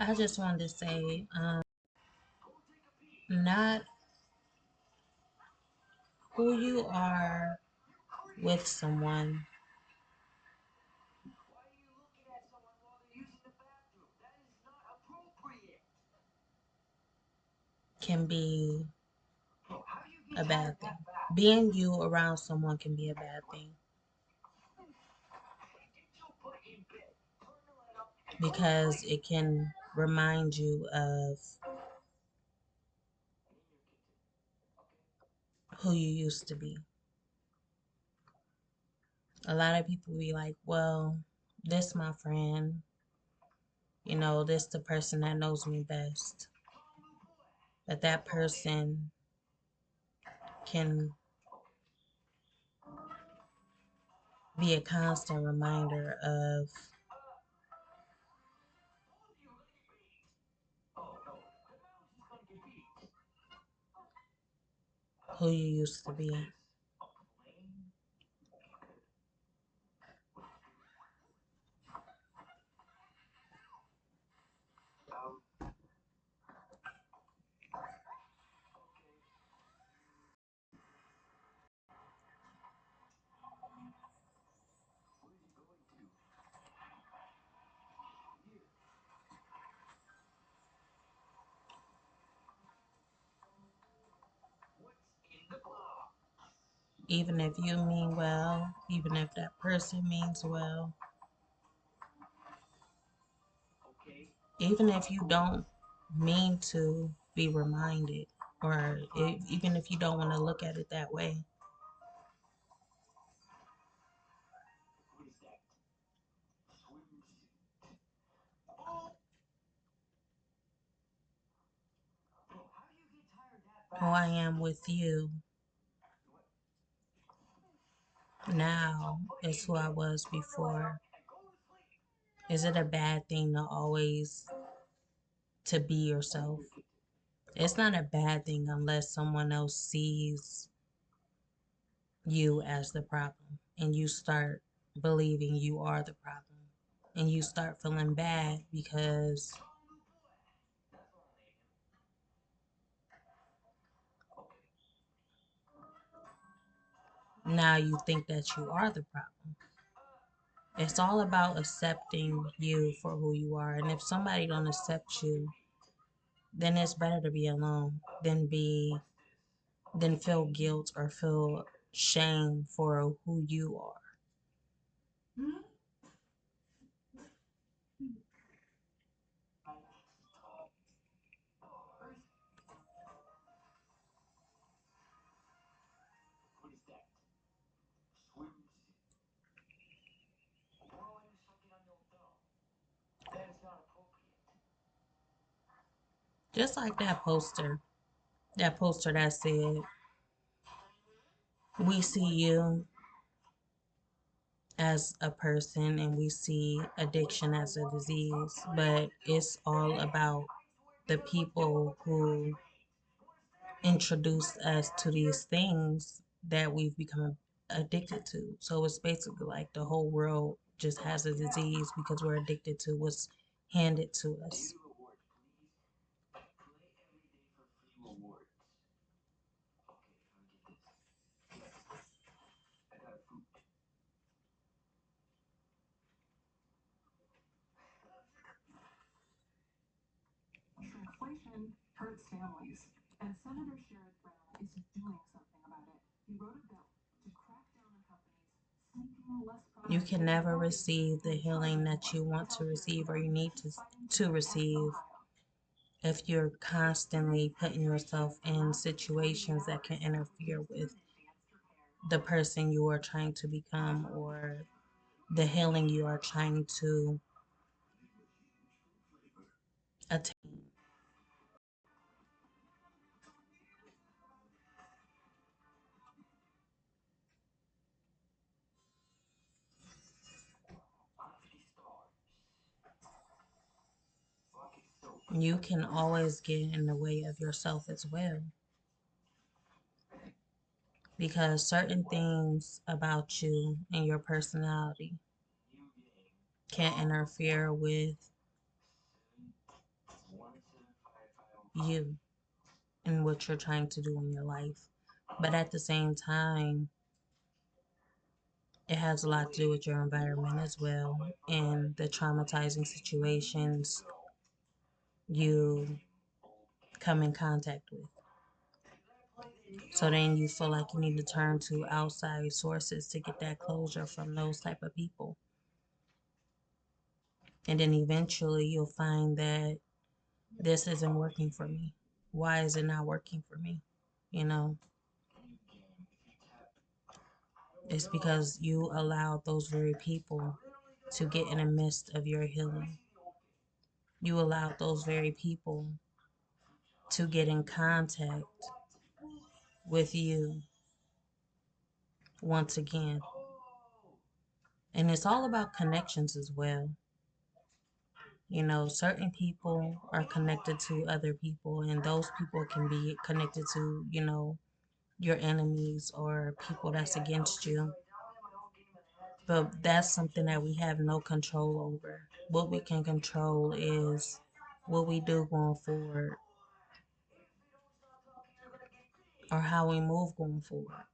I just wanted to say, not who you are with someone can be a bad thing. Being you around someone can be a bad thing because it can remind you of who you used to be. A lot of people be like, well, this my friend, this the person that knows me best. But that person can be a constant reminder of who you used to be. Even if you mean well, even if that person means well, even if you don't mean to be reminded, or even if you don't want to look at it that way. Who I am with you now is who I was before. Is it a bad thing to always to be yourself? It's not a bad thing unless someone else sees you as the problem and you start believing you are the problem and you start feeling bad because now you think that you are the problem. It's all about accepting you for who you are. And if somebody don't accept you, then it's better to be alone than feel guilt or feel shame for who you are. Just like that poster that said, we see you as a person and we see addiction as a disease, but it's all about the people who introduced us to these things that we've become addicted to. So it's basically like the whole world just has a disease because we're addicted to what's handed to us. Inflation hurts families, and Senator Sherrod Brown is doing something about it. He wrote a bill to crack down on companies sneaking less You products can never receive the healing that you want to receive or you need to receive if you're constantly putting yourself in situations that can interfere with the person you are trying to become or the healing you are trying to attain. You can always get in the way of yourself as well because certain things about you and your personality can interfere with you and what you're trying to do in your life. But at the same time, it has a lot to do with your environment as well and the traumatizing situations you come in contact with. So then you feel like you need to turn to outside sources to get that closure from those type of people. And then eventually you'll find that this isn't working for me. Why is it not working for me? You know, it's because you allowed those very people to get in the midst of your healing. You allowed those very people to get in contact with you once again. And it's all about connections as well. You know, certain people are connected to other people, and those people can be connected to, your enemies or people that's against you. But that's something that we have no control over. What we can control is what we do going forward or how we move going forward.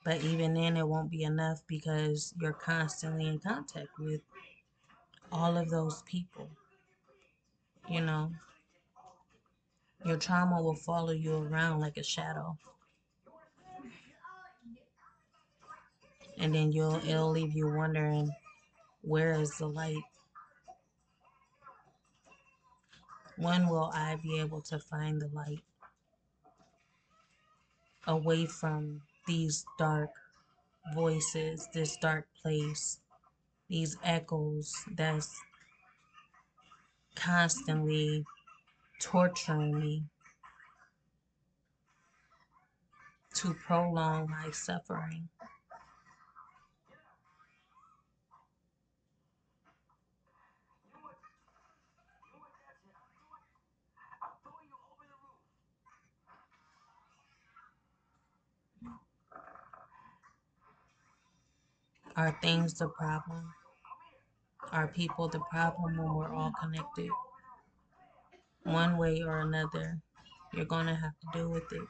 But even then, it won't be enough because you're constantly in contact with all of those people. You know, your trauma will follow you around like a shadow. And then it'll leave you wondering, where is the light? When will I be able to find the light away from these dark voices, this dark place, these echoes that's constantly torturing me to prolong my suffering? Are things the problem? Are people the problem when we're all connected? One way or another, you're going to have to deal with it.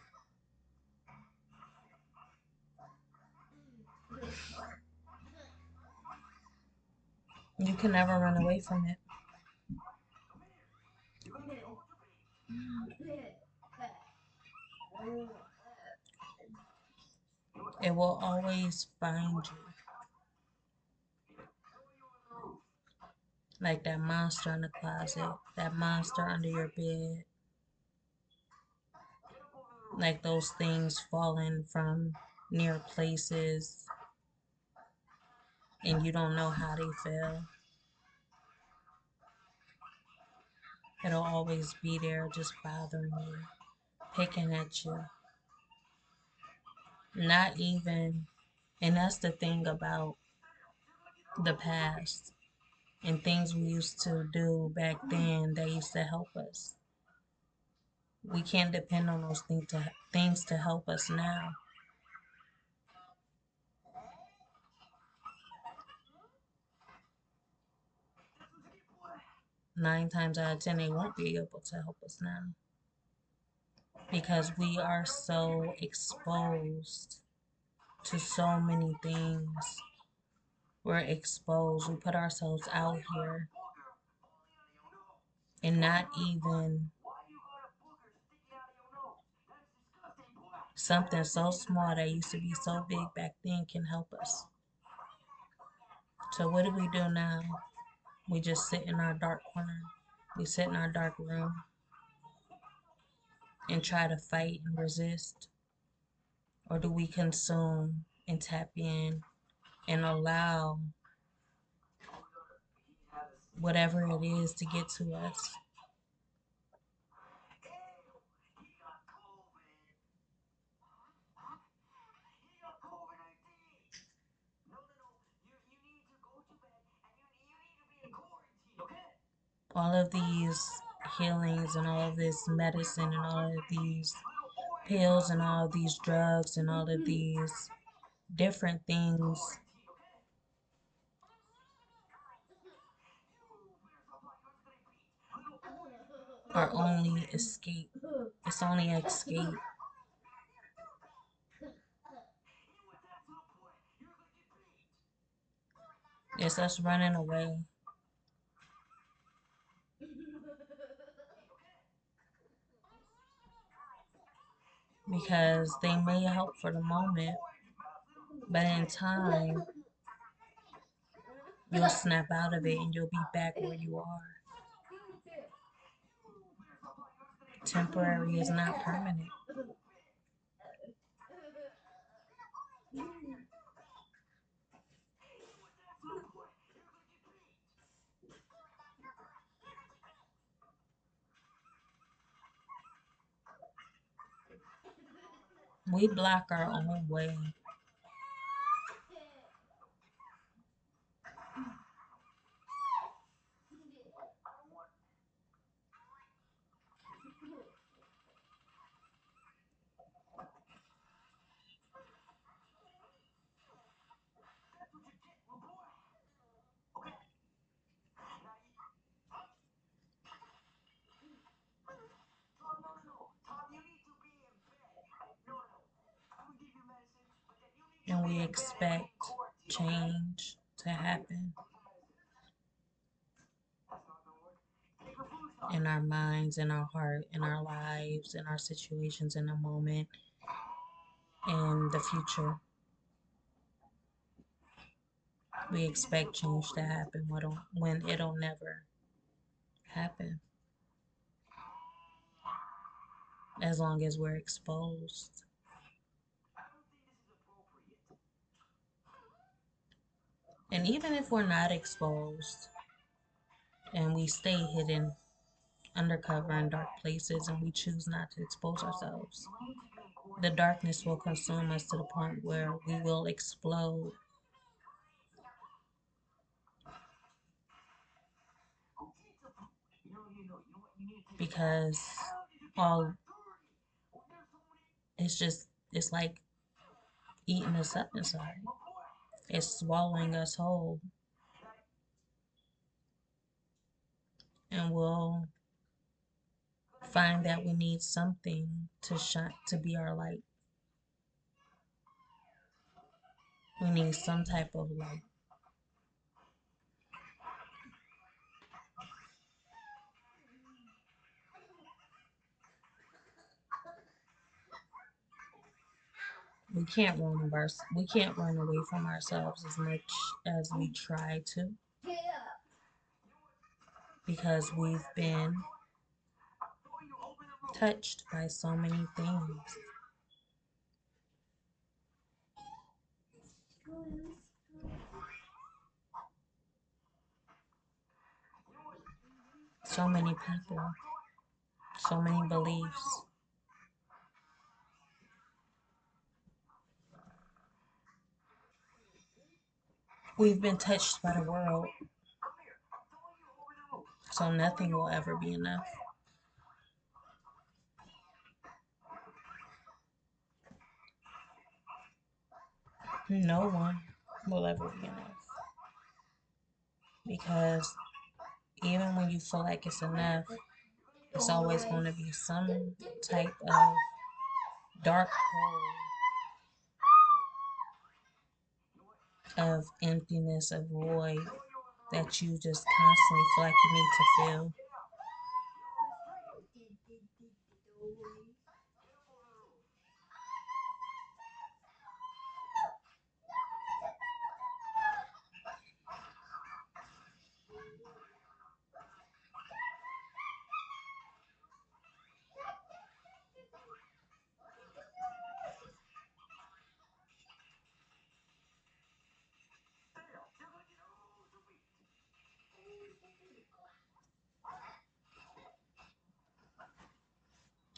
You can never run away from it. It will always find you. Like that monster in the closet, that monster under your bed, like those things falling from near places and you don't know how they fell. It'll always be there just bothering you, picking at you. Not even, and that's the thing about the past and things we used to do back then that used to help us. We can't depend on those things to help us now. 9 times out of 10, they won't be able to help us now because we are so exposed to so many things. We're exposed. We put ourselves out here and not even something so small that used to be so big back then can help us. So what do we do now? We just sit in our dark corner. We sit in our dark room and try to fight and resist? Or do we consume and tap in and allow whatever it is to get to us? All of these healings and all of this medicine and all of these pills and all of these drugs and all of these different things or only escape. It's only escape. It's us running away because they may help for the moment, but in time, you'll snap out of it and you'll be back where you are. Temporary is not permanent. We block our own way. And we expect change to happen in our minds, in our heart, in our lives, in our situations, in the moment, in the future. We expect change to happen when it'll never happen as long as we're exposed. And even if we're not exposed and we stay hidden undercover in dark places and we choose not to expose ourselves, the darkness will consume us to the point where we will explode. Because all it's like eating us up inside. It's swallowing us whole. And we'll find that we need something to shine to be our light. We need some type of light. We can't run away from ourselves as much as we try to because we've been touched by so many things. So many people, so many beliefs. We've been touched by the world, so nothing will ever be enough. No one will ever be enough. Because even when you feel like it's enough, it's always going to be some type of dark hole of emptiness, of void that you just constantly feel like you need to fill.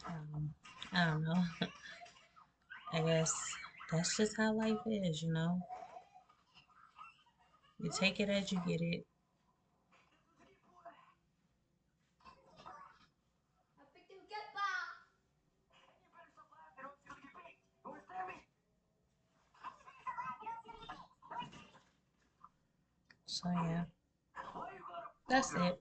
Um, I don't know. I guess that's just how life is, you know? You take it as you get it. So, yeah, that's it.